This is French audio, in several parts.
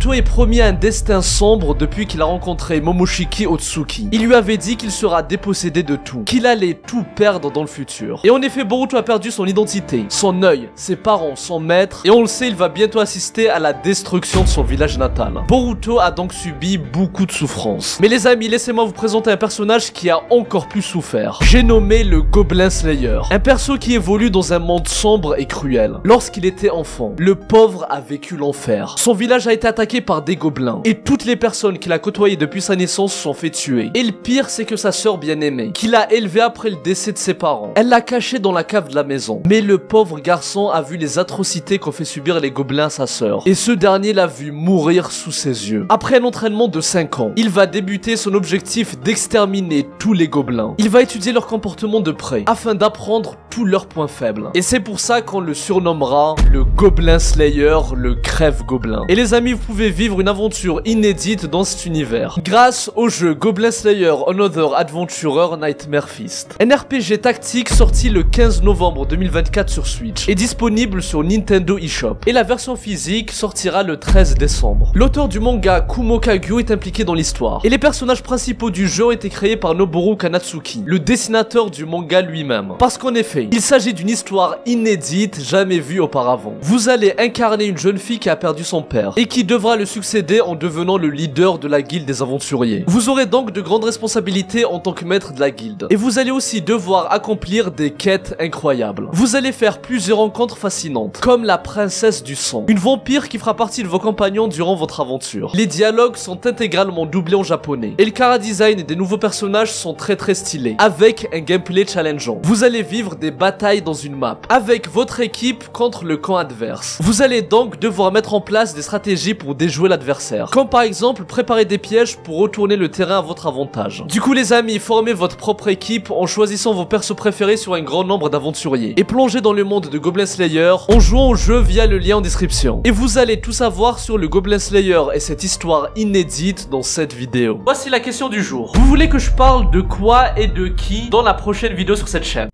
Boruto est promis à un destin sombre depuis qu'il a rencontré Momoshiki Otsuki. Il lui avait dit qu'il sera dépossédé de tout, qu'il allait tout perdre dans le futur. Et en effet, Boruto a perdu son identité, son œil, ses parents, son maître, et on le sait, il va bientôt assister à la destruction de son village natal. Boruto a donc subi beaucoup de souffrances. Mais les amis, laissez-moi vous présenter un personnage qui a encore plus souffert. J'ai nommé le Goblin Slayer, un perso qui évolue dans un monde sombre et cruel. Lorsqu'il était enfant, le pauvre a vécu l'enfer. Son village a été attaqué par des gobelins, et toutes les personnes qu'il a côtoyées depuis sa naissance se sont fait tuer. Et le pire, c'est que sa sœur bien-aimée, qu'il a élevée après le décès de ses parents, elle l'a cachée dans la cave de la maison. Mais le pauvre garçon a vu les atrocités qu'ont fait subir les gobelins à sa sœur, et ce dernier l'a vu mourir sous ses yeux. Après un entraînement de 5 ans, il va débuter son objectif d'exterminer tous les gobelins. Il va étudier leur comportement de près, afin d'apprendre tous leurs points faibles. Et c'est pour ça qu'on le surnommera le Goblin Slayer, le crève-gobelin. Et les amis, vous pouvez vivre une aventure inédite dans cet univers, grâce au jeu Goblin Slayer Another Adventurer Nightmare Feast. Un RPG tactique sorti le 15 novembre 2024 sur Switch, est disponible sur Nintendo eShop. Et la version physique sortira le 13 décembre. L'auteur du manga Kumo Kagyu est impliqué dans l'histoire. Et les personnages principaux du jeu ont été créés par Noboru Kanatsuki, le dessinateur du manga lui-même. Parce qu'en effet, il s'agit d'une histoire inédite, jamais vue auparavant. Vous allez incarner une jeune fille qui a perdu son père, et qui devra le succéder en devenant le leader de la guilde des aventuriers. Vous aurez donc de grandes responsabilités en tant que maître de la guilde. Et vous allez aussi devoir accomplir des quêtes incroyables. Vous allez faire plusieurs rencontres fascinantes, comme la princesse du sang, une vampire qui fera partie de vos compagnons durant votre aventure. Les dialogues sont intégralement doublés en japonais, et le chara-design des nouveaux personnages sont très stylés, avec un gameplay challengeant. Vous allez vivre des batailles dans une map, avec votre équipe contre le camp adverse. Vous allez donc devoir mettre en place des stratégies pour déjouer l'adversaire, comme par exemple préparer des pièges pour retourner le terrain à votre avantage. Du coup les amis, formez votre propre équipe en choisissant vos persos préférés sur un grand nombre d'aventuriers, et plongez dans le monde de Goblin Slayer en jouant au jeu via le lien en description. Et vous allez tout savoir sur le Goblin Slayer et cette histoire inédite dans cette vidéo. Voici la question du jour. Vous voulez que je parle de quoi et de qui dans la prochaine vidéo sur cette chaîne?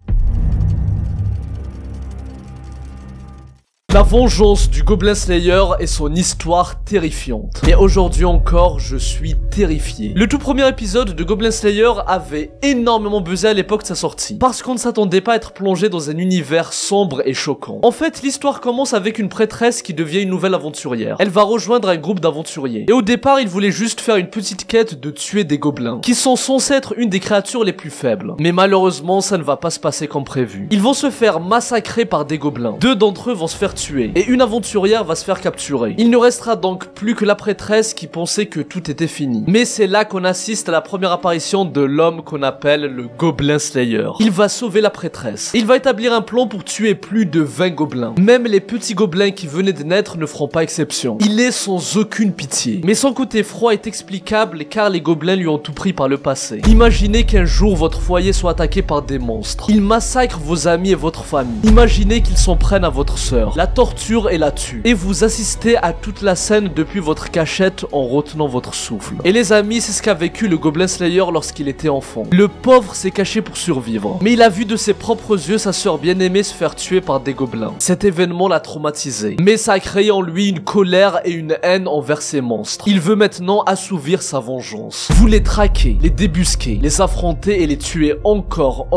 La vengeance du Goblin Slayer et son histoire terrifiante. Et aujourd'hui encore, je suis terrifié. Le tout premier épisode de Goblin Slayer avait énormément buzzé à l'époque de sa sortie, parce qu'on ne s'attendait pas à être plongé dans un univers sombre et choquant. En fait, l'histoire commence avec une prêtresse qui devient une nouvelle aventurière. Elle va rejoindre un groupe d'aventuriers. Et au départ, ils voulaient juste faire une petite quête de tuer des gobelins, qui sont censés être une des créatures les plus faibles. Mais malheureusement, ça ne va pas se passer comme prévu. Ils vont se faire massacrer par des gobelins. 2 d'entre eux vont se faire tuer, et une aventurière va se faire capturer. Il ne restera donc plus que la prêtresse qui pensait que tout était fini. Mais c'est là qu'on assiste à la première apparition de l'homme qu'on appelle le Goblin Slayer. Il va sauver la prêtresse. Il va établir un plan pour tuer plus de 20 gobelins. Même les petits gobelins qui venaient de naître ne feront pas exception. Il est sans aucune pitié. Mais son côté froid est explicable car les gobelins lui ont tout pris par le passé. Imaginez qu'un jour votre foyer soit attaqué par des monstres. Ils massacrent vos amis et votre famille. Imaginez qu'ils s'en prennent à votre sœur. La torture et la tue. Et vous assistez à toute la scène depuis votre cachette en retenant votre souffle. Et les amis, c'est ce qu'a vécu le Goblin Slayer lorsqu'il était enfant. Le pauvre s'est caché pour survivre. Mais il a vu de ses propres yeux sa sœur bien-aimée se faire tuer par des gobelins. Cet événement l'a traumatisé. Mais ça a créé en lui une colère et une haine envers ces monstres. Il veut maintenant assouvir sa vengeance. Vous les traquez, les débusquez, les affronter et les tuer encore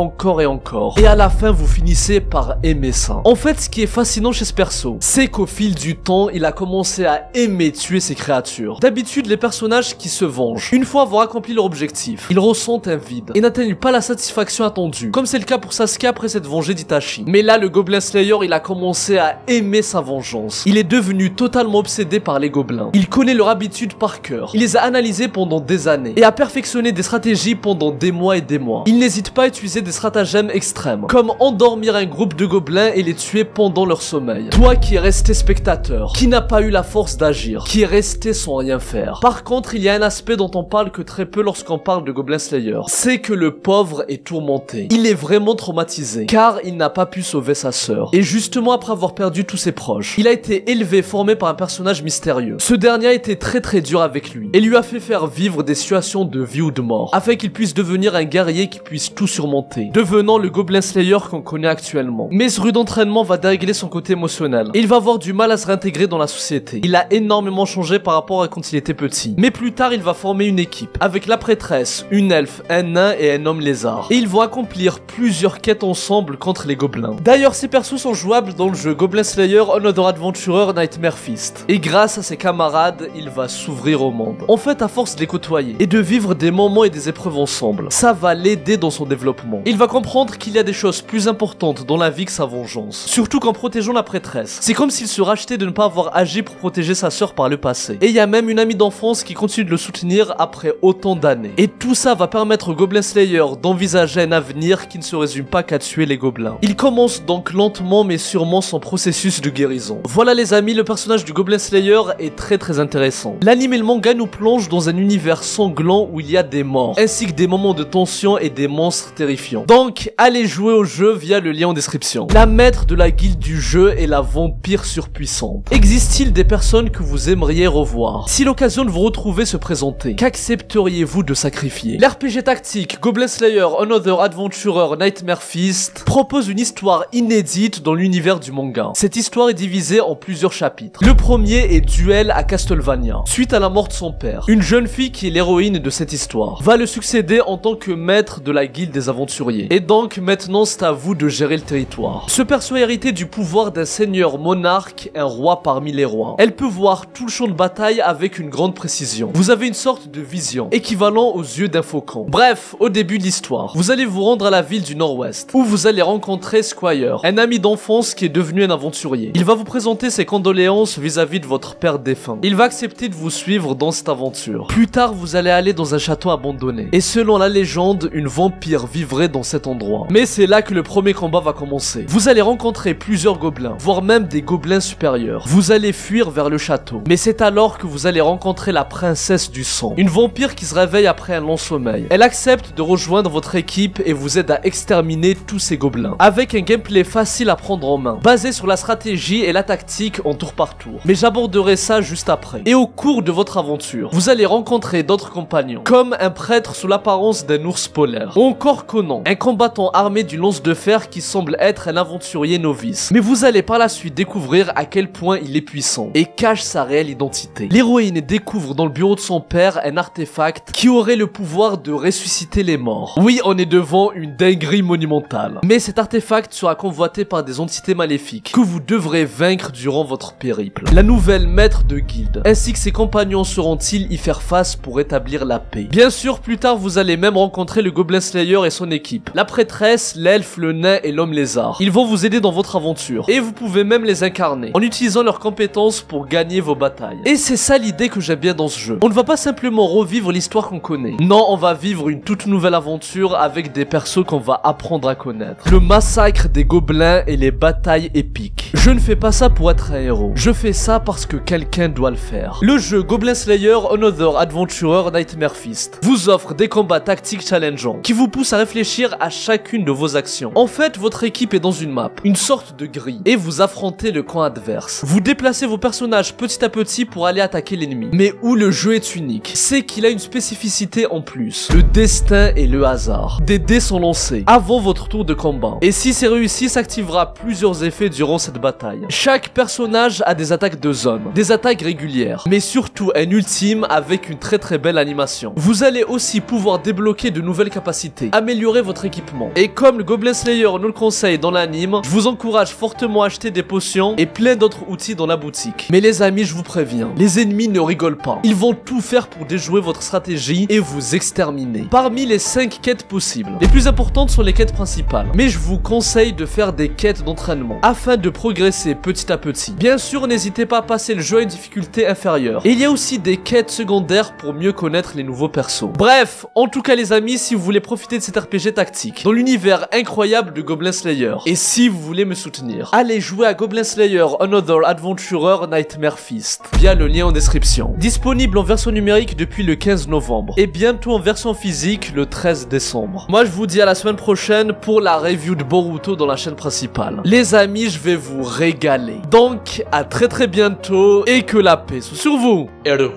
et encore. Et à la fin, vous finissez par aimer ça. En fait, ce qui est fascinant chez ce perso, c'est qu'au fil du temps, il a commencé à aimer tuer ces créatures. D'habitude, les personnages qui se vengent, une fois avoir accompli leur objectif, ils ressentent un vide et n'atteignent pas la satisfaction attendue, comme c'est le cas pour Sasuke après s'être vengé d'Itachi. Mais là, le Goblin Slayer, il a commencé à aimer sa vengeance. Il est devenu totalement obsédé par les gobelins. Il connaît leur habitude par cœur. Il les a analysés pendant des années et a perfectionné des stratégies pendant des mois et des mois. Il n'hésite pas à utiliser des stratagèmes extrêmes, comme endormir un groupe de gobelins et les tuer pendant leur sommeil. Toi qui est resté spectateur, qui n'a pas eu la force d'agir, qui est resté sans rien faire. Par contre, il y a un aspect dont on parle que très peu lorsqu'on parle de Goblin Slayer, c'est que le pauvre est tourmenté. Il est vraiment traumatisé, car il n'a pas pu sauver sa sœur. Et justement après avoir perdu tous ses proches, il a été élevé, formé par un personnage mystérieux. Ce dernier a été très dur avec lui, et lui a fait faire vivre des situations de vie ou de mort, afin qu'il puisse devenir un guerrier qui puisse tout surmonter, devenant le Goblin Slayer qu'on connaît actuellement. Mais ce rude entraînement va dérégler son côté émotionnel dysfonctionnel. Il va avoir du mal à se réintégrer dans la société. Il a énormément changé par rapport à quand il était petit. Mais plus tard, il va former une équipe avec la prêtresse, une elfe, un nain et un homme lézard. Et ils vont accomplir plusieurs quêtes ensemble contre les gobelins. D'ailleurs, ces persos sont jouables dans le jeu Goblin Slayer Another Adventurer Nightmare Feast. Et grâce à ses camarades, il va s'ouvrir au monde. En fait, à force de les côtoyer et de vivre des moments et des épreuves ensemble, ça va l'aider dans son développement. Il va comprendre qu'il y a des choses plus importantes dans la vie que sa vengeance. Surtout qu'en protégeant la prêtresse. C'est comme s'il se rachetait de ne pas avoir agi pour protéger sa sœur par le passé. Et il y a même une amie d'enfance qui continue de le soutenir après autant d'années. Et tout ça va permettre au Goblin Slayer d'envisager un avenir qui ne se résume pas qu'à tuer les gobelins. Il commence donc lentement mais sûrement son processus de guérison. Voilà les amis, le personnage du Goblin Slayer est très intéressant. L'anime et le manga nous plongent dans un univers sanglant où il y a des morts, ainsi que des moments de tension et des monstres terrifiants. Donc allez jouer au jeu via le lien en description. La maître de la guilde du jeu est la vampire surpuissante. Existe-t-il des personnes que vous aimeriez revoir? Si l'occasion de vous retrouver se présentait, qu'accepteriez-vous de sacrifier? L'RPG tactique Goblin Slayer Another Adventurer Nightmare Feast propose une histoire inédite dans l'univers du manga. Cette histoire est divisée en plusieurs chapitres. Le premier est Duel à Castlevania. Suite à la mort de son père, une jeune fille qui est l'héroïne de cette histoire va le succéder en tant que maître de la guilde des aventuriers. Et donc maintenant c'est à vous de gérer le territoire. Ce perso a hérité du pouvoir d'un seigneur monarque, un roi parmi les rois. Elle peut voir tout le champ de bataille avec une grande précision. Vous avez une sorte de vision, équivalent aux yeux d'un faucon. Bref, au début de l'histoire, vous allez vous rendre à la ville du Nord-Ouest, où vous allez rencontrer Squire, un ami d'enfance qui est devenu un aventurier. Il va vous présenter ses condoléances vis-à-vis de votre père défunt. Il va accepter de vous suivre dans cette aventure. Plus tard, vous allez aller dans un château abandonné. Et selon la légende, une vampire vivrait dans cet endroit. Mais c'est là que le premier combat va commencer. Vous allez rencontrer plusieurs gobelins, voire même des gobelins supérieurs. Vous allez fuir vers le château. Mais c'est alors que vous allez rencontrer la princesse du sang, une vampire qui se réveille après un long sommeil. Elle accepte de rejoindre votre équipe et vous aide à exterminer tous ces gobelins. Avec un gameplay facile à prendre en main, basé sur la stratégie et la tactique en tour par tour. Mais j'aborderai ça juste après. Et au cours de votre aventure, vous allez rencontrer d'autres compagnons, comme un prêtre sous l'apparence d'un ours polaire, ou encore Conan, un combattant armé d'une lance de fer qui semble être un aventurier novice. Mais vous allez par la suite découvrir à quel point il est puissant et cache sa réelle identité. L'héroïne découvre dans le bureau de son père un artefact qui aurait le pouvoir de ressusciter les morts. Oui, on est devant une dinguerie monumentale. Mais cet artefact sera convoité par des entités maléfiques que vous devrez vaincre durant votre périple. La nouvelle maître de guilde, ainsi que ses compagnons sauront-ils y faire face pour établir la paix. Bien sûr, plus tard, vous allez même rencontrer le Goblin Slayer et son équipe, la prêtresse, l'elfe, le nain et l'homme lézard. Ils vont vous aider dans votre aventure, et vous pouvez même les incarner, en utilisant leurs compétences pour gagner vos batailles. Et c'est ça l'idée que j'aime bien dans ce jeu. On ne va pas simplement revivre l'histoire qu'on connaît. Non, on va vivre une toute nouvelle aventure avec des persos qu'on va apprendre à connaître. Le massacre des gobelins et les batailles épiques. Je ne fais pas ça pour être un héros. Je fais ça parce que quelqu'un doit le faire. Le jeu Goblin Slayer Another Adventurer Nightmare Feast vous offre des combats tactiques challengeants qui vous poussent à réfléchir à chacune de vos actions. En fait, votre équipe est dans une map, une sorte de grille, et vous affrontez le camp adverse. Vous déplacez vos personnages petit à petit pour aller attaquer l'ennemi. Mais où le jeu est unique, c'est qu'il a une spécificité en plus. Le destin et le hasard. Des dés sont lancés avant votre tour de combat. Et si c'est réussi, s'activera plusieurs effets durant cette bataille. Chaque personnage a des attaques de zone, des attaques régulières, mais surtout un ultime avec une très belle animation. Vous allez aussi pouvoir débloquer de nouvelles capacités, améliorer votre équipement. Et comme le Goblin Slayer nous le conseille dans l'anime, je vous encourage fortement à acheter des potions et plein d'autres outils dans la boutique. Mais les amis, je vous préviens, les ennemis ne rigolent pas. Ils vont tout faire pour déjouer votre stratégie et vous exterminer. Parmi les 5 quêtes possibles, les plus importantes sont les quêtes principales. Mais je vous conseille de faire des quêtes d'entraînement afin de progresser petit à petit. Bien sûr, n'hésitez pas à passer le jeu à une difficulté inférieure. Et il y a aussi des quêtes secondaires pour mieux connaître les nouveaux persos. Bref, en tout cas les amis, si vous voulez profiter de cet RPG tactique, dans l'univers incroyable de Goblin Slayer, et si vous voulez me soutenir, allez jouer à Goblin Slayer Another Adventurer Nightmare Feast, via le lien en description. Disponible en version numérique depuis le 15 novembre, et bientôt en version physique le 13 décembre. Moi je vous dis à la semaine prochaine pour la review de Boruto dans la chaîne principale. Les amis, je vais vous régaler. Donc, à très bientôt, et que la paix soit sur vous. Ero,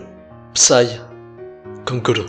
Psy, Konkuro.